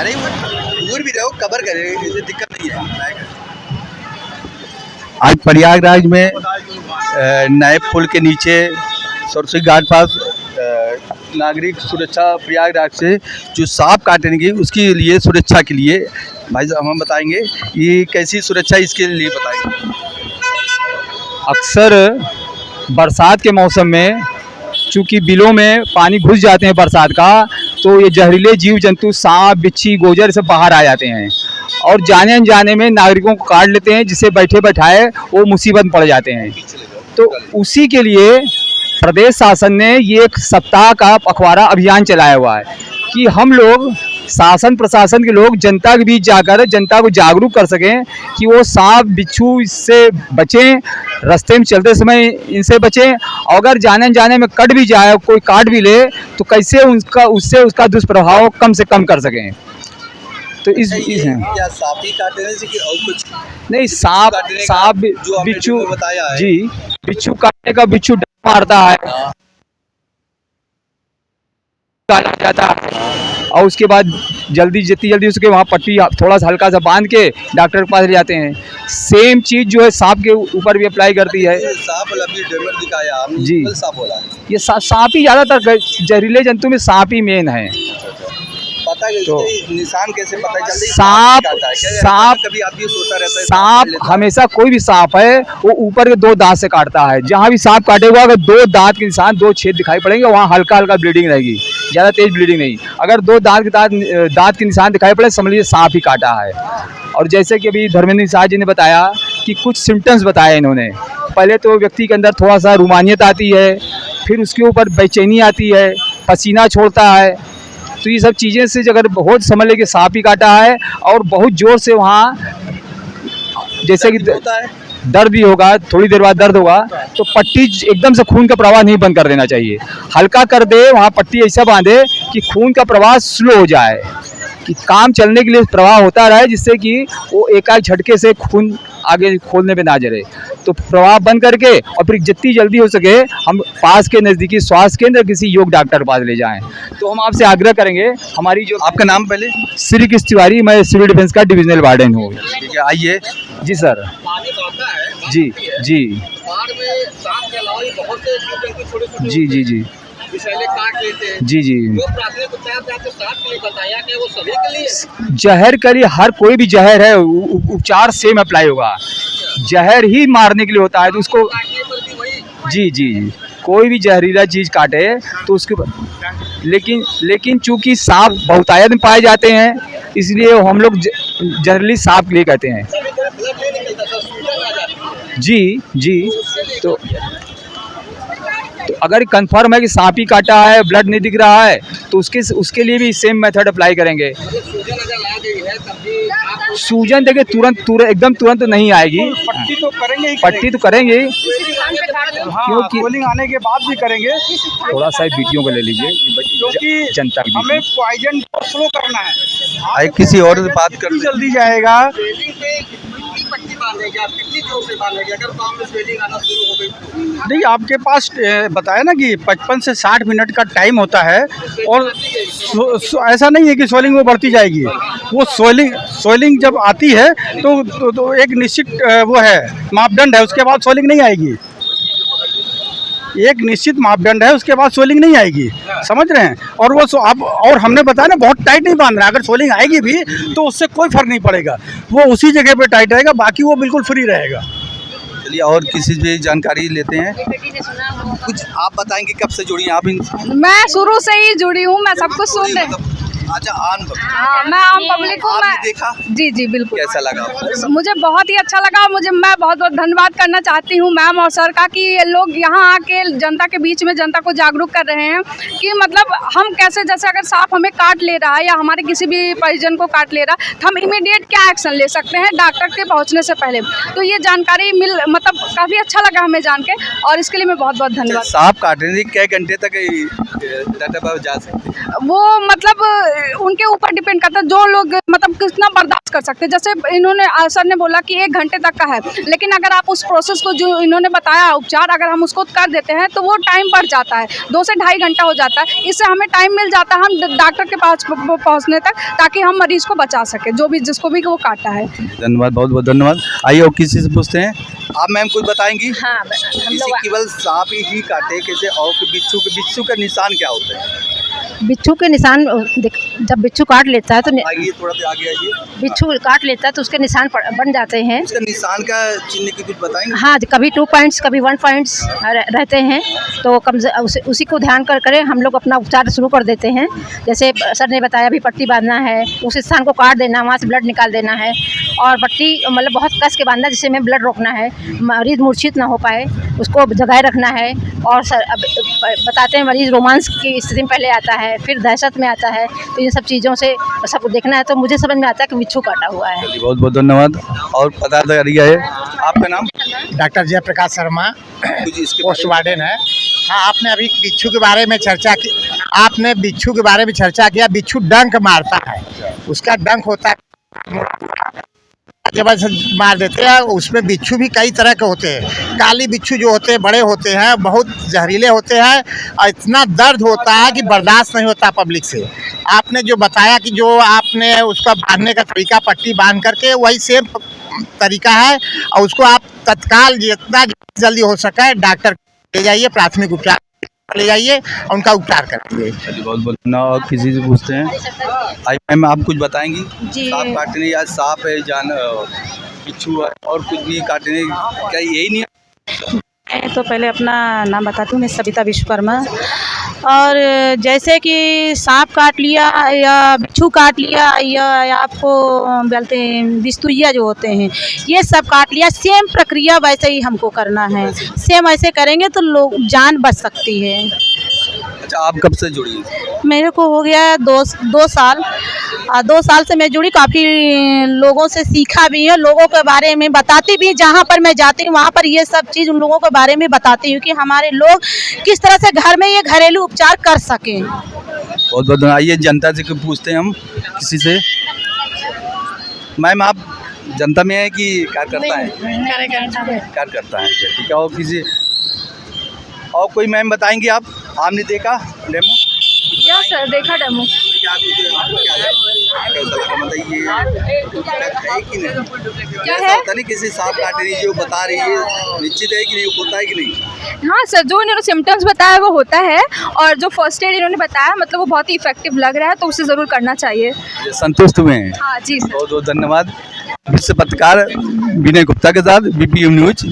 अरे वो दूर भी रहो, कवर करेगा, किसी दिक्कत नहीं है। आज प्रयागराज में नए पुल के नीचे सरस्वती घाट पास नागरिक सुरक्षा प्रयागराज से जो सांप काटेंगे उसके लिए सुरक्षा के लिए भाई साहब हम बताएंगे ये कैसी सुरक्षा इसके लिए बताएंगे। अक्सर बरसात के मौसम में चूँकि बिलों में पानी घुस जाते हैं बरसात का, तो ये जहरीले जीव जंतु सांप बिच्छी गोजर सब बाहर आ जाते हैं और जाने अनजाने में नागरिकों को काट लेते हैं, जिससे बैठे बैठाए वो मुसीबत में पड़ जाते हैं। तो उसी के लिए प्रदेश शासन ने ये एक सप्ताह का पखवाड़ा अभियान चलाया हुआ है कि हम लोग शासन प्रशासन के लोग जनता के बीच जाकर जनता को जागरूक कर सकें कि वो सांप बिच्छू इससे बचें, रास्ते में चलते समय इनसे बचें, और अगर जाने अनजाने में कट भी जाए, कोई काट भी ले, तो कैसे उसका दुष्प्रभाव कम से कम कर सकें। तो इस क्या सांप ही काटने से कि और कुछ नहीं, सांप बिच्छू बताया है जी, बिच्छू काटने का बिच्छू डर मारता है, काटा जाता है, और उसके बाद जितनी जल्दी उसके वहाँ पट्टी थोड़ा सा हल्का सा बांध के डॉक्टर के पास ले जाते हैं। सेम चीज़ जो है सांप के ऊपर भी अप्लाई करती है। सांप अभी डेमर दिखाया जी, सांप बोला ये सांप ही ज़्यादातर जहरीले जंतु में सांप ही मेन है। पता है तो निशान कैसे पता चलता है? सांप कभी आदमी सोता रहता है सांप हमेशा कोई भी सांप है वो ऊपर के 2 दांत से काटता है। जहाँ भी सांप काटेगा अगर 2 दांत के निशान 2 छेद दिखाई पड़ेंगे, वहाँ हल्का हल्का ब्लीडिंग रहेगी, ज़्यादा तेज ब्लीडिंग नहीं। अगर 2 दांत के निशान दिखाई पड़े समझ लीजिए सांप ही काटा है। और जैसे कि अभी धर्मेंद्र शाह जी ने बताया कि कुछ सिम्टम्स बताए इन्होंने। पहले तो व्यक्ति के अंदर थोड़ा सा रूमानियत आती है, फिर उसके ऊपर बेचैनी आती है, पसीना छोड़ता है। तो ये सब चीज़ें से अगर बहुत समझ ले कि सांप ही काटा है और बहुत ज़ोर से वहाँ जैसे कि दर्द भी होगा, थोड़ी देर बाद दर्द होगा, तो पट्टी एकदम से खून का प्रवाह नहीं बंद कर देना चाहिए, हल्का कर दे, वहाँ पट्टी ऐसा बांधे कि खून का प्रवाह स्लो हो जाए, कि काम चलने के लिए प्रवाह होता रहे, जिससे कि वो एकाएक झटके से खून आगे खोलने में ना जरे। तो प्रवाह बंद करके और फिर जितनी जल्दी हो सके हम पास के नज़दीकी स्वास्थ्य केंद्र किसी योग डॉक्टर के पास ले जाएं। तो हम आपसे आग्रह करेंगे, हमारी जो आपका नाम पहले? श्री कृष्ण तिवारी, मैं सिविल डिफेंस का डिविजनल वार्डन हूँ। ठीक है, आइए। जी सर। जी जी जी जी जी काट लेते हैं। जी जी जो प्राथमिक उपचार आपको सांप के लिए बताया कि वो सभी के लिए जहर के लिए हर कोई भी जहर है उपचार सेम अप्लाई होगा। जहर ही मारने के लिए होता है, तो उसको काटने पर भी वही जी जी जी कोई भी जहरीला चीज़ काटे तो उसके लेकिन चूंकि सांप बहुतायत में पाए जाते हैं, इसलिए हम लोग जहरीली सांप के लिए कहते हैं। ब्लड नहीं निकलता सर, सूजन आ जाती है। जी जी तो अगर कंफर्म है कि सांप ही काटा है, ब्लड नहीं दिख रहा है, तो उसके लिए भी सेम मेथड अप्लाई करेंगे। सूजन अगर आ गई है तब भी आप सूजन देखिए एकदम तुरंत नहीं आएगी, पट्टी तो करेंगे ही पट्टी तो करेंगे, हाँ, क्योंकि सोलिंग आने के बाद भी करेंगे, थोड़ा सा वीडियो को ले लीजिए क्योंकि जनता के हमें बीच में। पॉइजन स्लो करना है। आइए किसी और से बात कर कितनी जल्दी जाएगा। स्वेलिंग पे कितनी पट्टी बांधेगी, आप कितनी जोर से बांधेगी अगर पाँव में स्वेलिंग आना शुरू हो गई? देखिए आपके पास बताया ना कि 55 से 60 मिनट का टाइम होता है, और ऐसा नहीं है कि सोलिंग वो बढ़ती जाएगी। वो सोलिंग जब आती है तो एक निश्चित वो है मापदंड है, उसके बाद सोलिंग नहीं आएगी। एक निश्चित मापदंड है, उसके बाद सोलिंग नहीं आएगी, समझ रहे हैं। और वो और हमने बताया ना बहुत टाइट नहीं बांधना, अगर सोलिंग आएगी भी तो उससे कोई फर्क नहीं पड़ेगा, वो उसी जगह पे टाइट रहेगा, बाकी वो बिल्कुल फ्री रहेगा। चलिए और किसी से जानकारी लेते हैं। कुछ आप बताएंगे कब से जुड़ी हैं आप इनसे? मैं शुरू से ही जुड़ी हूँ, मैं सब कुछ सुन रही। अच्छा, आन हाँ, मैं आम पब्लिक हूँ। आपने मैं देखा? जी जी बिल्कुल। कैसा लगा? मुझे बहुत ही अच्छा लगा। मैं बहुत बहुत धन्यवाद करना चाहती हूँ मैम और सर का, कि ये लोग यहाँ आके जनता के बीच में जनता को जागरूक कर रहे हैं कि मतलब हम कैसे, जैसे अगर सांप हमें काट ले रहा है या हमारे किसी भी परिजन को काट ले रहा है तो हम इमीडिएट क्या एक्शन ले सकते हैं डॉक्टर के पहुँचने से पहले। तो ये जानकारी मतलब काफ़ी अच्छा लगा हमें जान के, और इसके लिए मैं बहुत बहुत धन्यवाद। सांप काटने से क्या घंटे तक डॉक्टर पास जा सकते हैं? वो मतलब उनके ऊपर डिपेंड करता है, जो लोग मतलब कितना बर्दाश्त कर सकते हैं। जैसे इन्होंने सर ने बोला कि 1 घंटे तक का है, लेकिन अगर आप उस प्रोसेस को जो इन्होंने बताया उपचार, अगर हम उसको कर देते हैं तो वो टाइम बढ़ जाता है, 2 से ढाई घंटा हो जाता है। इससे हमें टाइम मिल जाता है हम डॉक्टर के पास पहुँचने तक, ताकि हम मरीज को बचा सके, जो भी जिसको भी वो काटा है। धन्यवाद, बहुत बहुत धन्यवाद। आइए और किसी से पूछते हैं। आप मैम कुछ बताएंगी? हाँ, हम किसी लोग केवल सांप ही काटे कैसे, और बिच्छू का निशान क्या होता है? बिच्छू के निशान जब बिच्छू काट लेता है तो आगे थोड़ा सा आगे आइए। बिच्छू काट लेता है तो उसके निशान बन जाते हैं। उसका निशान का चिन्ह की कुछ बताएंगे? हाँ, कभी 2 पॉइंट्स कभी 1 पॉइंट्स रहते हैं, तो उसी को ध्यान कर हम लोग अपना उपचार शुरू कर देते हैं। जैसे सर ने बताया अभी पट्टी बांधना है, उस स्थान को काट देना, वहाँ से ब्लड निकाल देना है, और पट्टी मतलब बहुत कस के बांधना जिससे हमें ब्लड रोकना है, मरीज़ मूर्छित ना हो पाए, उसको जगाए रखना है। और अब बताते हैं मरीज़ रोमांस की स्थिति में पहले आता है, फिर दहशत में आता है, तो इन सब चीज़ों से सबको देखना है। तो मुझे समझ में आता है कि बिच्छू काटा हुआ है। बहुत बहुत धन्यवाद। और पता करिए है आपका नाम? डॉक्टर जयप्रकाश शर्मा, कुछ इसके पोस्ट वार्डन है। हाँ, आपने अभी बिच्छू के बारे में चर्चा की, आपने बिच्छू के बारे में चर्चा किया। बिच्छू डंक मारता है, उसका डंक होता है जब ऐसे मार देते हैं। उसमें बिच्छू भी कई तरह के होते हैं। काली बिच्छू जो होते हैं बड़े होते हैं, बहुत जहरीले होते हैं, और इतना दर्द होता है कि बर्दाश्त नहीं होता पब्लिक से। आपने जो बताया कि जो आपने उसका बांधने का तरीका पट्टी बांध करके, वही सेम तरीका है, और उसको आप तत्काल जितना जल्दी हो सके डॉक्टर ले जाइए, प्राथमिक उपचार ले जाइए, और उनका उपचार करिए। बहुत बहुत धन्यवाद। और किसी से पूछते हैं। आई मैम आप कुछ बताएंगी? जी। सांप काटने या सांप है बिच्छू है और कुछ भी काटने, क्या यही नहीं है? मैं तो पहले अपना नाम बताती हूँ, मैं सविता विश्वकर्मा। और जैसे कि सांप काट लिया या बिच्छू काट लिया या आपको बोलते हैं बिस्तुइया जो होते हैं, ये सब काट लिया, सेम प्रक्रिया वैसे ही हमको करना है। सेम ऐसे करेंगे तो लोग जान बच सकती है। अच्छा, आप कब से जुड़ी हैं? मेरे को हो गया 2 साल। 2 साल से मैं जुड़ी, काफ़ी लोगों से सीखा भी है, लोगों के बारे में बताती भी, जहाँ पर मैं जाती हूँ वहाँ पर ये सब चीज़ उन लोगों के बारे में बताती हूँ कि हमारे लोग किस तरह से घर में ये घरेलू उपचार कर सकें। बहुत बहुत आइए जनता से पूछते हैं हम किसी से। मैम आप जनता में है कि कार्यकर्ता है? कार्यकर्ता है, ठीक है। और किसी और कोई मैम बताएंगे आप? आपने देखा डेमो? यस सर, देखा डेमो। क्या कुछ आपको क्या लगा? मतलब ये है कि नहीं? क्या ऐसा है? होता नहीं किसी सांप काट रही जो बता रही है, निश्चित है कि नहीं, होता है कि नहीं? हाँ सर, जो इन्होंने सिम्टम्स बताया वो होता है, और जो फर्स्ट एड इन्होंने बताया मतलब वो बहुत ही इफेक्टिव लग रहा है, तो उसे ज़रूर करना चाहिए। संतुष्ट हुए हैं? हाँ जी सर। बहुत बहुत धन्यवाद। विश्व पत्रकार विनय गुप्ता के साथ BPM न्यूज।